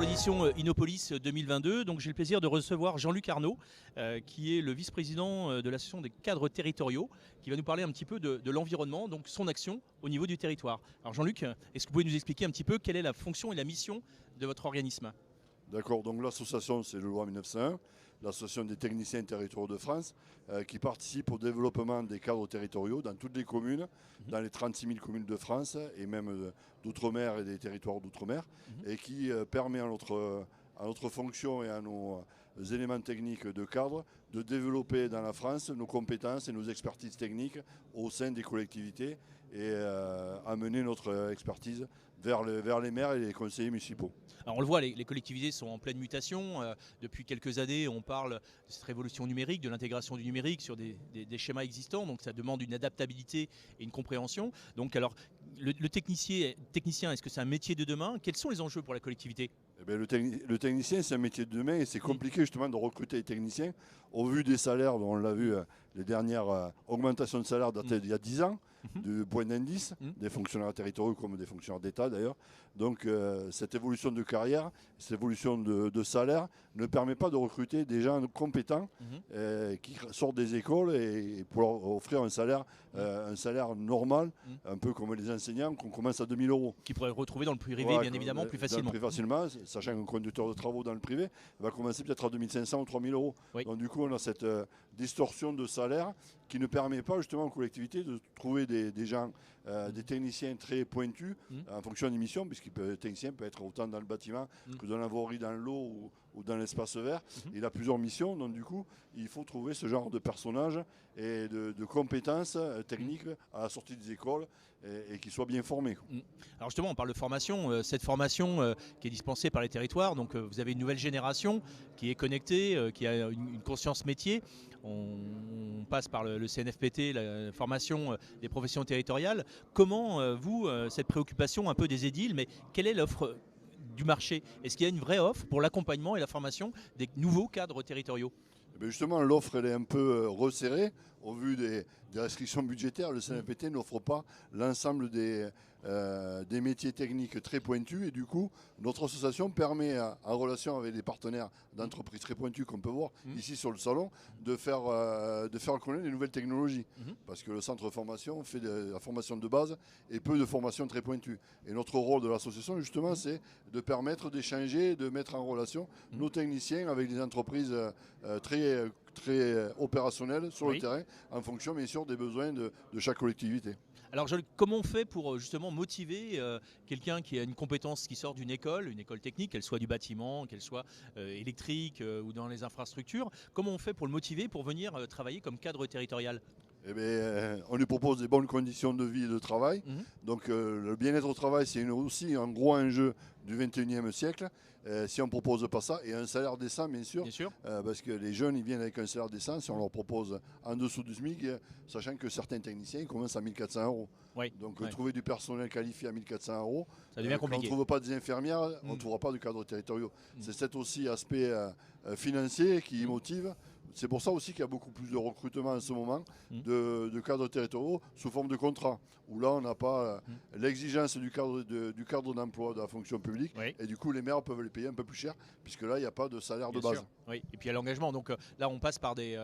sur l'édition Innopolis 2022. Donc j'ai le plaisir de recevoir Jean-Luc Arnaud, qui est le vice-président de l'association des cadres territoriaux, qui va nous parler un petit peu de l'environnement, donc son action au niveau du territoire. Alors Jean-Luc, est-ce que vous pouvez nous expliquer un petit peu quelle est la fonction et la mission de votre organisme? D'accord, donc l'association, c'est le loi 1901, l'association des techniciens territoriaux de France, qui participe au développement des cadres territoriaux dans toutes les communes, dans les 36 000 communes de France, et même d'outre-mer et des territoires d'outre-mer, et qui permet à notre fonction et à nos éléments techniques de cadre de développer dans la France nos compétences et nos expertises techniques au sein des collectivités et amener notre expertise vers les maires et les conseillers municipaux. Alors on le voit, les collectivités sont en pleine mutation. Depuis quelques années, on parle de cette révolution numérique, de l'intégration du numérique sur des schémas existants. Donc ça demande une adaptabilité et une compréhension. Donc alors, le technicien, est-ce que c'est un métier de demain? Quels sont les enjeux pour la collectivité? Eh bien, le technicien, c'est un métier de demain et c'est compliqué justement de recruter les techniciens au vu des salaires, dont on l'a vu, les dernières augmentations de salaire dataient d'il y a 10 ans, du point d'indice, des fonctionnaires territoriaux comme des fonctionnaires d'État d'ailleurs. Donc cette évolution de carrière, cette évolution de salaire ne permet pas de recruter des gens compétents qui sortent des écoles et pour leur offrir un salaire normal, un peu comme les enseignants, qu'on commence à 2 000 €. Qui pourraient retrouver dans le privé, Voilà, bien évidemment, plus facilement. Plus facilement, sachant qu'un conducteur de travaux dans le privé va commencer peut-être à 2 500 ou 3 000 €. Oui. Donc du coup, on a cette distorsion de salaire qui ne permet pas justement aux collectivités de trouver des gens, des techniciens très pointus en fonction des missions, puisqu'un technicien peut être autant dans le bâtiment que dans la voirie, dans l'eau ou dans l'espace vert. Il a plusieurs missions, donc du coup, il faut trouver ce genre de personnages et de compétences techniques à la sortie des écoles et qui soient bien formés. Alors justement, on parle de formation. Cette formation qui est dispensée par les territoires, donc vous avez une nouvelle génération qui est connectée, qui a une conscience métier. On passe par le CNFPT, la formation des professions territoriales. Comment, vous, cette préoccupation un peu des édiles, mais quelle est l'offre du marché? Est-ce qu'il y a une vraie offre pour l'accompagnement et la formation des nouveaux cadres territoriaux? Justement, l'offre elle est un peu resserrée au vu des restrictions budgétaires. Le CNFPT n'offre pas l'ensemble des métiers techniques très pointus et du coup, notre association permet, en relation avec des partenaires d'entreprises très pointus qu'on peut voir ici sur le salon, de faire connaître les nouvelles technologies. Parce que le centre de formation fait de la formation de base et peu de formation très pointue. Et notre rôle de l'association, justement, c'est de permettre d'échanger, de mettre en relation nos techniciens avec des entreprises très opérationnelles sur le terrain, en fonction bien sûr des besoins de chaque collectivité. Alors comment on fait pour justement motiver quelqu'un qui a une compétence qui sort d'une école technique, qu'elle soit du bâtiment, qu'elle soit électrique ou dans les infrastructures? Comment on fait pour le motiver pour venir travailler comme cadre territorial? Eh bien, on lui propose des bonnes conditions de vie et de travail. Donc le bien-être au travail, c'est aussi un gros enjeu du 21e siècle. Si on ne propose pas ça, et un salaire décent, bien sûr. Parce que les jeunes, ils viennent avec un salaire décent. Si on leur propose en dessous du SMIC, sachant que certains techniciens ils commencent à 1 400 €. Donc trouver du personnel qualifié à 1 400 €, ça devient compliqué. Quand on ne trouve pas des infirmières, on ne trouvera pas de cadres territoriaux. C'est cet aussi aspect financier qui motive. C'est pour ça aussi qu'il y a beaucoup plus de recrutement en ce moment de cadres territoriaux sous forme de contrat, où là on n'a pas l'exigence du cadre d'emploi de la fonction publique, et du coup les maires peuvent les payer un peu plus cher, puisque là il n'y a pas de salaire de base. Oui. Et puis il y a l'engagement, donc là on passe par des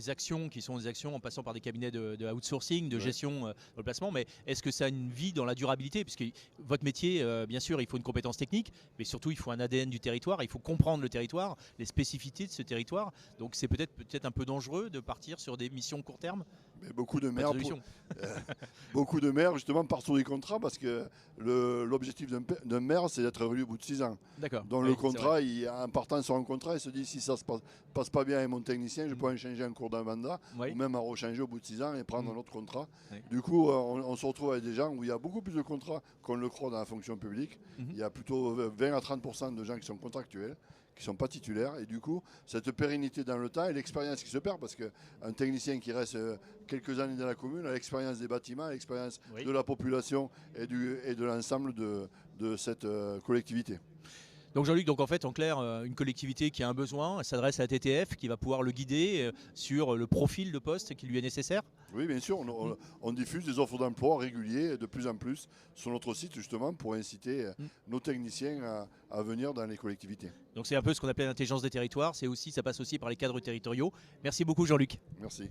actions qui sont des actions en passant par des cabinets de outsourcing, de gestion de placement, mais est-ce que ça a une vie dans la durabilité? Puisque votre métier, bien sûr, il faut une compétence technique, mais surtout il faut un ADN du territoire, il faut comprendre le territoire, les spécificités de ce territoire. Donc c'est peut-être un peu dangereux de partir sur des missions court terme. Mais beaucoup de maires justement partent sur des contrats parce que l'objectif d'un maire, c'est d'être réélu au bout de 6 ans. Donc le contrat, en partant sur un contrat, il se dit si ça se passe pas bien avec mon technicien, je peux en changer en cours d'un mandat ou même en rechanger au bout de 6 ans et prendre un autre contrat. Du coup, on se retrouve avec des gens où il y a beaucoup plus de contrats qu'on le croit dans la fonction publique. Il y a plutôt 20 à 30% de gens qui sont contractuels, qui ne sont pas titulaires, et du coup cette pérennité dans le temps et l'expérience qui se perd, parce qu'un technicien qui reste quelques années dans la commune a l'expérience des bâtiments, l'expérience de la population et de l'ensemble de cette collectivité. Donc Jean-Luc, donc en fait, en clair, une collectivité qui a un besoin, elle s'adresse à la TTF qui va pouvoir le guider sur le profil de poste qui lui est nécessaire. Oui, bien sûr, on diffuse des offres d'emploi réguliers de plus en plus sur notre site justement pour inciter nos techniciens à venir dans les collectivités. Donc c'est un peu ce qu'on appelle l'intelligence des territoires, ça passe aussi par les cadres territoriaux. Merci beaucoup Jean-Luc. Merci.